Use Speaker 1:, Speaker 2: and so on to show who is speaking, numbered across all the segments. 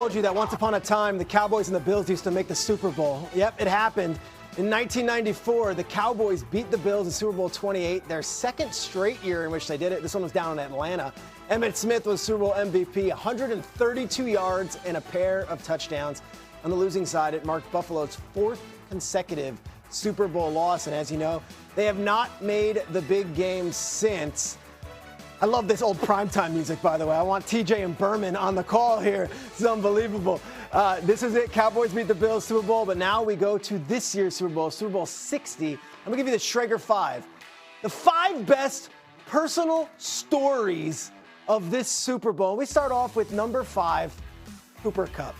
Speaker 1: Told you that once upon a time, the Cowboys and the Bills used to make the Super Bowl. Yep, it happened. In 1994, the Cowboys beat the Bills in Super Bowl 28, their second straight year in which they did it. This one was down in Atlanta. Emmitt Smith was Super Bowl MVP, 132 yards and a pair of touchdowns. On the losing side, it marked Buffalo's fourth consecutive Super Bowl loss. And as you know, they have not made the big game since. I love this old primetime music, by the way. I want TJ and Berman on the call here. It's unbelievable. This is it. Cowboys beat the Bills Super Bowl, but now we go to this year's Super Bowl, Super Bowl 60. I'm going to give you the Schrager 5. The 5 best personal stories of this Super Bowl. We start off with number 5, Cooper Kupp.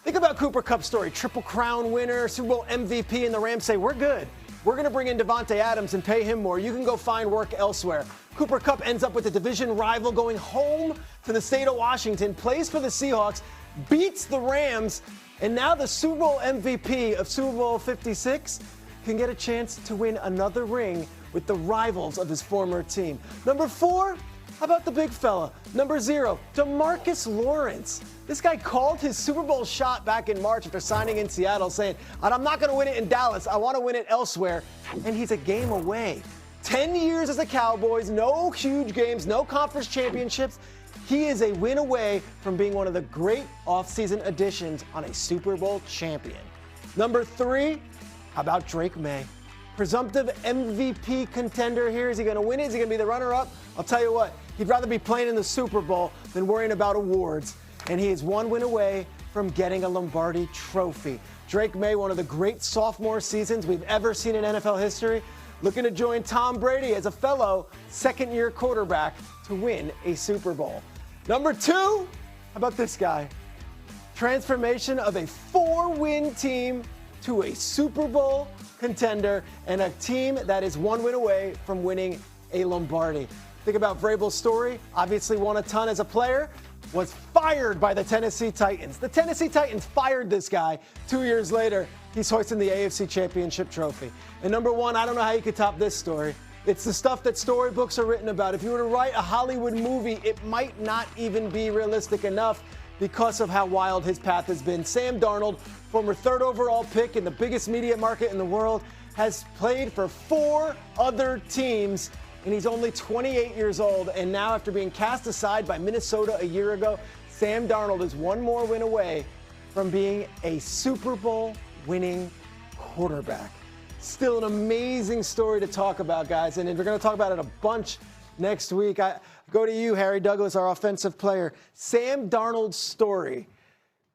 Speaker 1: Think about Cooper Kupp's story. Triple Crown winner, Super Bowl MVP, and the Rams say, we're good. We're going to bring in Devontae Adams and pay him more. You can go find work elsewhere. Cooper Kupp ends up with a division rival going home to the state of Washington, plays for the Seahawks, beats the Rams, and now the Super Bowl MVP of Super Bowl 56 can get a chance to win another ring with the rivals of his former team. Number 4, how about the big fella? Number 0, DeMarcus Lawrence. This guy called his Super Bowl shot back in March after signing in Seattle, saying, I'm not going to win it in Dallas. I want to win it elsewhere. And he's a game away. 10 years as a Cowboys, no huge games, no conference championships. He is a win away from being one of the great offseason additions on a Super Bowl champion. Number 3, how about Drake Maye? Presumptive MVP contender here. Is he going to win it? Is he going to be the runner-up? I'll tell you what, he'd rather be playing in the Super Bowl than worrying about awards. And he is 1 win away from getting a Lombardi trophy. Drake Maye, one of the great sophomore seasons we've ever seen in NFL history, looking to join Tom Brady as a fellow second-year quarterback to win a Super Bowl. Number 2, how about this guy? Transformation of a 4-win team to a Super Bowl contender and a team that is 1 win away from winning a Lombardi. Think about Vrabel's story. Obviously won a ton as a player, was fired by the Tennessee Titans. The Tennessee Titans fired this guy. 2 years later, he's hoisting the AFC Championship trophy. And number 1, I don't know how you could top this story. It's the stuff that storybooks are written about. If you were to write a Hollywood movie, it might not even be realistic enough because of how wild his path has been. Sam Darnold, former 3rd overall pick in the biggest media market in the world, has played for 4 other teams, and he's only 28 years old. And now, after being cast aside by Minnesota a year ago, Sam Darnold is 1 more win away from being a Super Bowl winning quarterback. Still an amazing story to talk about, guys, and we're going to talk about it a bunch next week. I go to you, Harry Douglas, our offensive player. Sam Darnold's story,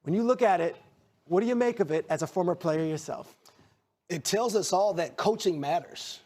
Speaker 1: when you look at it, what do you make of it as a former player yourself?
Speaker 2: It tells us all that coaching matters.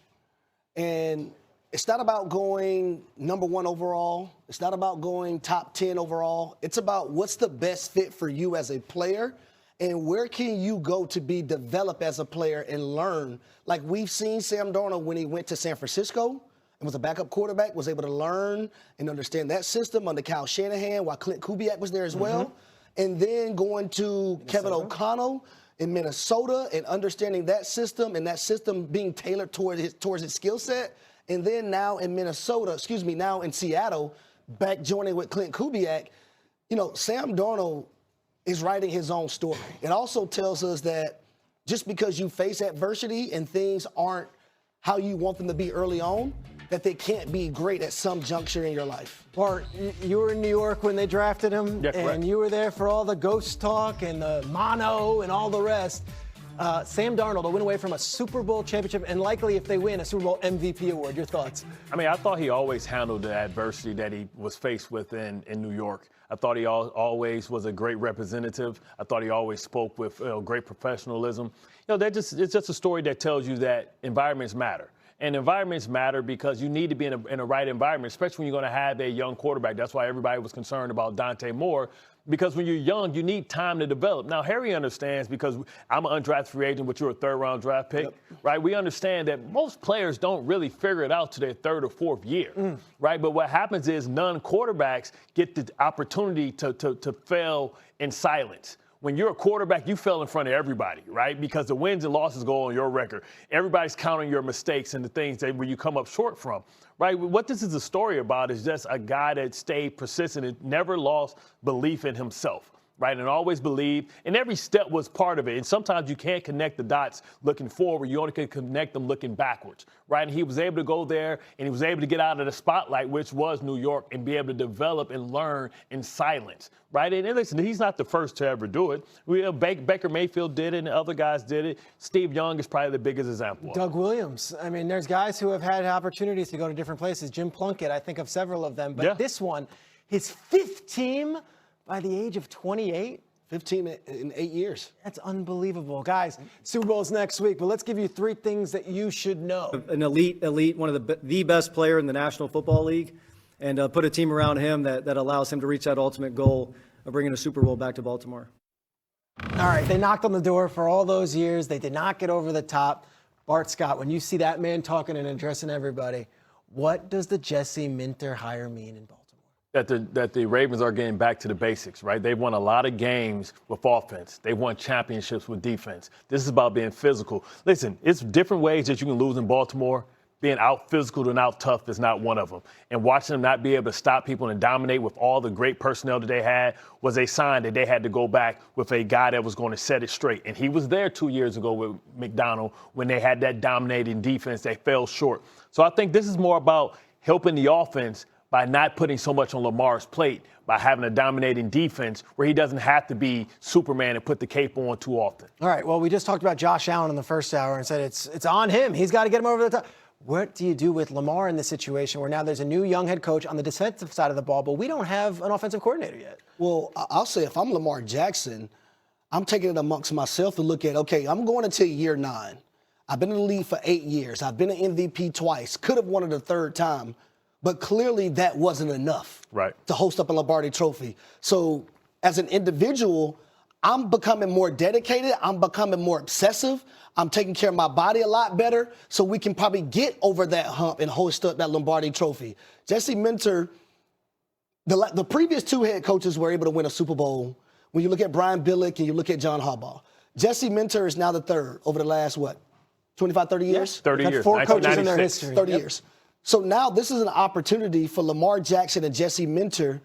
Speaker 2: And it's not about going number 1 overall. It's not about going top 10 overall. It's about what's the best fit for you as a player and where can you go to be developed as a player and learn. Like we've seen Sam Darnold when he went to San Francisco and was a backup quarterback, was able to learn and understand that system under Kyle Shanahan while Clint Kubiak was there as well. And then going to Kevin O'Connell in Minnesota and understanding that system and that system being tailored towards his skill set. And then now in now in Seattle, back joining with Clint Kubiak, Sam Darnold is writing his own story. It also tells us that just because you face adversity and things aren't how you want them to be early on, that they can't be great at some juncture in your life.
Speaker 1: Bart, you were in New York when they drafted him, and you were there for all the ghost talk and the mono and all the rest. Sam Darnold will win away from a Super Bowl championship and likely, if they win, a Super Bowl MVP award. Your thoughts?
Speaker 3: I mean, I thought he always handled the adversity that he was faced with in New York. I thought he always was a great representative. I thought he always spoke with great professionalism. It's just a story that tells you that environments matter. And environments matter because you need to be in a right environment, especially when you're going to have a young quarterback. That's why everybody was concerned about Dante Moore, because when you're young, you need time to develop. Now, Harry understands because I'm an undrafted free agent, but you're a 3rd-round draft pick, right? We understand that most players don't really figure it out to their 3rd or 4th year, right? But what happens is non-quarterbacks get the opportunity to fail in silence. When you're a quarterback, you fail in front of everybody, right? Because the wins and losses go on your record. Everybody's counting your mistakes and the things where you come up short from, right? What this is a story about is just a guy that stayed persistent and never lost belief in himself, right? And always believed, and every step was part of it. And sometimes you can't connect the dots looking forward. You only can connect them looking backwards, right? And he was able to go there, and he was able to get out of the spotlight, which was New York, and be able to develop and learn in silence, right? And listen, he's not the first to ever do it. Baker Mayfield did it, and other guys did it. Steve Young is probably the biggest example.
Speaker 1: Doug Williams. I mean, there's guys who have had opportunities to go to different places. Jim Plunkett, I think of several of them. But this one, his fifth team by the age of 28.
Speaker 2: 15 in 8 years.
Speaker 1: That's unbelievable. Guys, Super Bowl's next week, but let's give you 3 things that you should know.
Speaker 4: An elite, one of the best player in the National Football League, and put a team around him that allows him to reach that ultimate goal of bringing a Super Bowl back to Baltimore.
Speaker 1: All right, they knocked on the door for all those years. They did not get over the top. Bart Scott, when you see that man talking and addressing everybody, what does the Jesse Minter hire mean in Baltimore?
Speaker 3: That the Ravens are getting back to the basics, right? They've won a lot of games with offense. They've won championships with defense. This is about being physical. Listen, it's different ways that you can lose in Baltimore. Being out physical and out tough is not one of them. And watching them not be able to stop people and dominate with all the great personnel that they had was a sign that they had to go back with a guy that was going to set it straight. And he was there 2 years ago with McDonald when they had that dominating defense. They fell short. So I think this is more about helping the offense by not putting so much on Lamar's plate, by having a dominating defense where he doesn't have to be Superman and put the cape on too often.
Speaker 1: All right, well, we just talked about Josh Allen in the first hour and said it's on him. He's got to get him over the top. What do you do with Lamar in this situation where now there's a new young head coach on the defensive side of the ball, but we don't have an offensive coordinator yet?
Speaker 2: Well, I'll say if I'm Lamar Jackson, I'm taking it amongst myself to look at, okay, I'm going into year 9. I've been in the league for 8 years. I've been an MVP twice. Could have won it a third time. But clearly that wasn't enough to host up a Lombardi Trophy. So as an individual, I'm becoming more dedicated. I'm becoming more obsessive. I'm taking care of my body a lot better so we can probably get over that hump and host up that Lombardi Trophy. Jesse Minter, the previous 2 head coaches were able to win a Super Bowl. When you look at Brian Billick and you look at John Harbaugh, Jesse Minter is now the 3rd over the last, 25, 30 years?
Speaker 3: 30 years.
Speaker 1: 4 coaches in their history.
Speaker 2: 30 years. So now this is an opportunity for Lamar Jackson and Jesse Minter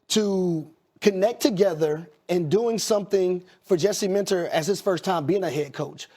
Speaker 2: to connect together and doing something for Jesse Minter as his first time being a head coach.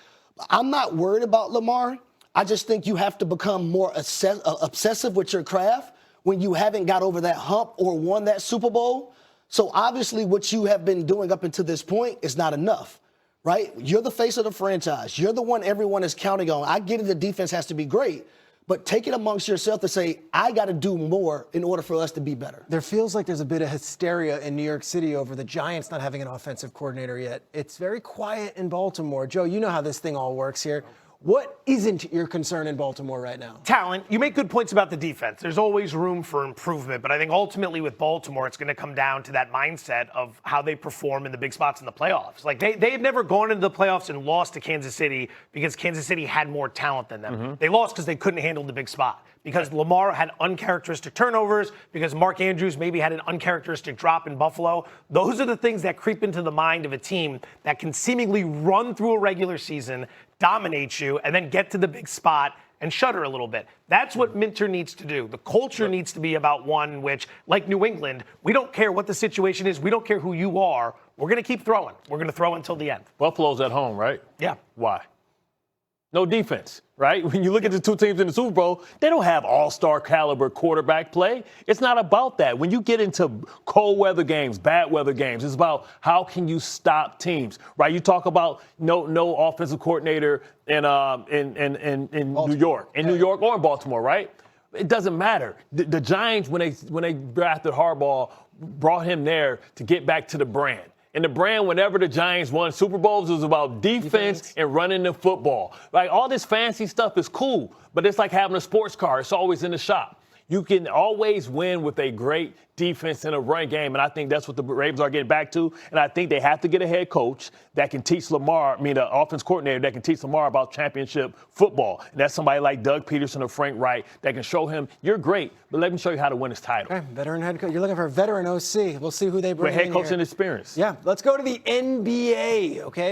Speaker 2: I'm not worried about Lamar. I just think you have to become more obsessive with your craft when you haven't got over that hump or won that Super Bowl. So obviously what you have been doing up until this point is not enough, right? You're the face of the franchise. You're the one everyone is counting on. I get it, the defense has to be great. But take it amongst yourself to say, I got to do more in order for us to be better.
Speaker 1: There feels like there's a bit of hysteria in New York City over the Giants not having an offensive coordinator yet. It's very quiet in Baltimore. Joe, you know how this thing all works here. What isn't your concern in Baltimore right now?
Speaker 5: Talent. You make good points about the defense. There's always room for improvement, but I think ultimately with Baltimore, it's going to come down to that mindset of how they perform in the big spots in the playoffs. Like they had never gone into the playoffs and lost to Kansas City because Kansas City had more talent than them. Mm-hmm. They lost because they couldn't handle the big spot, because Lamar had uncharacteristic turnovers, because Mark Andrews maybe had an uncharacteristic drop in Buffalo. Those are the things that creep into the mind of a team that can seemingly run through a regular season, dominate you, and then get to the big spot and shudder a little bit. That's what Minter needs to do. The culture needs to be about one which, like New England, we don't care what the situation is. We don't care who you are. We're going to keep throwing. We're going to throw until the end.
Speaker 3: Buffalo's at home, right?
Speaker 5: Yeah.
Speaker 3: Why? No defense, right? When you look at the 2 teams in the Super Bowl, they don't have all-star caliber quarterback play. It's not about that. When you get into cold weather games, bad weather games, it's about how can you stop teams, right? You talk about no offensive coordinator in New York, New York or in Baltimore, right? It doesn't matter. The Giants, when they drafted Harbaugh, brought him there to get back to the brand. And the brand, whenever the Giants won Super Bowls, was about defense and running the football. Like, all this fancy stuff is cool, but it's like having a sports car. It's always in the shop. You can always win with a great defense in a run game, and I think that's what the Ravens are getting back to. And I think they have to get a head coach that can teach Lamar, an offense coordinator that can teach Lamar about championship football. And that's somebody like Doug Peterson or Frank Wright that can show him, you're great, but let me show you how to win this title.
Speaker 1: Okay, veteran head coach. You're looking for a veteran OC. We'll see who they bring in
Speaker 3: head coaching
Speaker 1: here.
Speaker 3: experience.
Speaker 1: Yeah, let's go to the NBA, okay?